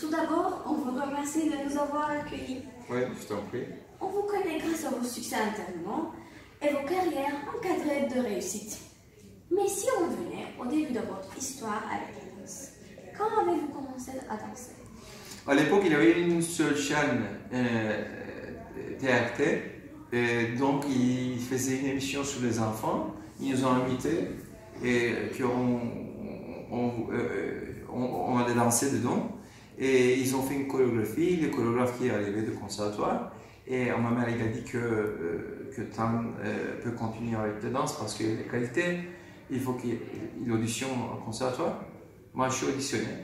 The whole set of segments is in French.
Tout d'abord, on vous remercie de nous avoir accueillis. Oui, je t'en prie. On vous connaît grâce à vos succès internement et vos carrières encadrées de réussite. Mais si on venait au début de votre histoire avec la danse, quand avez-vous commencé à danser? À l'époque, il y avait une seule chaîne TRT, et donc ils faisaient une émission sur les enfants. Ils nous ont invités et on allait danser dedans. Et ils ont fait une chorégraphie, le chorégraphe qui est arrivé du conservatoire. Et ma mère il a dit que Tan peut continuer avec la danse parce que les qualités, il faut qu'il auditionne au conservatoire. Moi, je suis auditionné.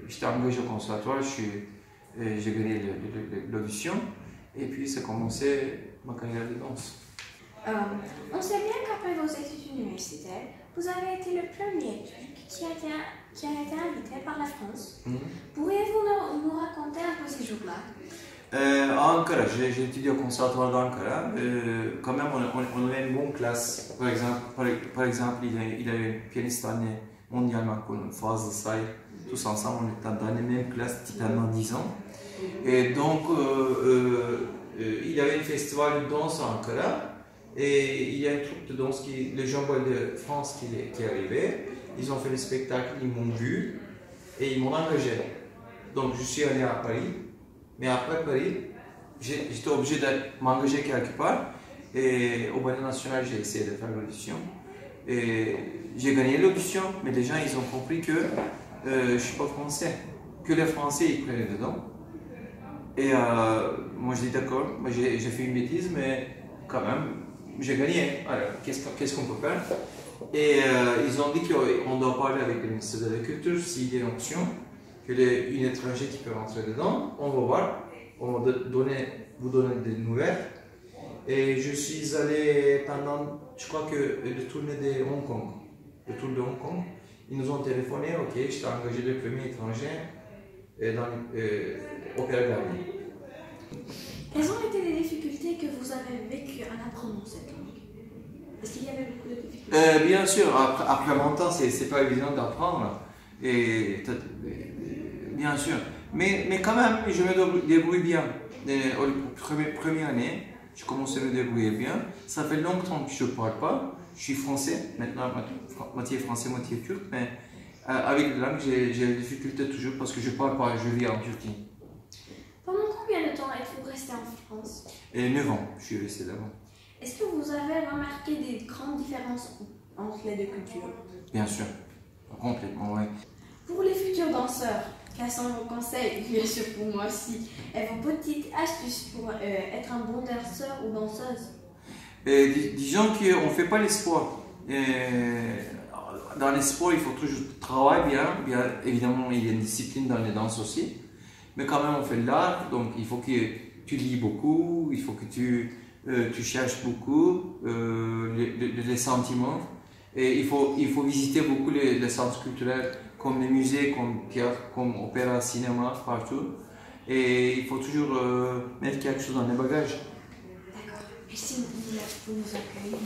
J'étais engagé au conservatoire, j'ai gagné l'audition. Et puis, ça a commencé ma carrière de danse. On sait bien qu'après vos études universitaires, vous avez été le premier Turc qui a été invité par la France. Pourriez-vous nous raconter un peu ces jours-là? À Ankara, j'ai étudié au conservatoire d'Ankara. Quand même, on avait une bonne classe. Par exemple, il y avait une pianiste mondialement connue, Fazıl Say. Tous ensemble, on était dans la même classe, typiquement 10 ans. Et donc, il y avait un festival de danse à Ankara. Et il y a une troupe de danse, le Jean-Bol de France qui est arrivé. Ils ont fait le spectacle, ils m'ont vu et ils m'ont engagé. Donc, je suis allé à Paris. Mais après Paris, j'étais obligé de m'engager quelque part. Et au Ballet National, j'ai essayé de faire l'audition. Et j'ai gagné l'audition, mais les gens ils ont compris que je ne suis pas français. Que les Français ils prenaient dedans. Et moi je dis d'accord, j'ai fait une bêtise, mais quand même, j'ai gagné. Alors, qu'est-ce qu'on peut faire? Et ils ont dit qu'on doit parler avec le ministère de la Culture s'il y a une option. Qu'il y a une étranger qui peut rentrer dedans, on va voir, on va vous donner des nouvelles. Et je suis allé pendant, je crois que le tournée de Hong Kong, le tour de Hong Kong, ils nous ont téléphoné, ok, je t'ai engagé le premier étranger dans l'Opéra Garnier. Quelles ont été les difficultés que vous avez vécues en apprenant cette langue? Est-ce qu'il y avait beaucoup de difficultés? Bien sûr, après longtemps, c'est pas évident d'apprendre. Bien sûr, mais quand même, je me débrouille bien. Première année, je commence à me débrouiller bien. Ça fait longtemps que je ne parle pas. Je suis français, maintenant, moitié français, moitié turc, mais avec la langue, j'ai des difficultés toujours parce que je ne parle pas, je vis en Turquie. Pendant combien de temps êtes-vous resté en France? 9 ans, je suis resté là-bas. Est-ce que vous avez remarqué des grandes différences entre les deux cultures? Bien sûr, complètement, oui. Pour les futurs danseurs, quels sont vos conseils, bien sûr pour moi aussi, et vos petites astuces pour être un bon danseur ou danseuse? Disons qu'on ne fait pas les sports. Dans les sports, il faut toujours travailler bien. Évidemment, il y a une discipline dans les danses aussi. Mais quand même, on fait de l'art, donc il faut que tu lis beaucoup, il faut que tu cherches beaucoup les sentiments. Et il faut visiter beaucoup les centres culturels, comme les musées, comme théâtre, comme opéra, cinéma, partout. Et il faut toujours mettre quelque chose dans les bagages. D'accord. Merci pour nous accueillir.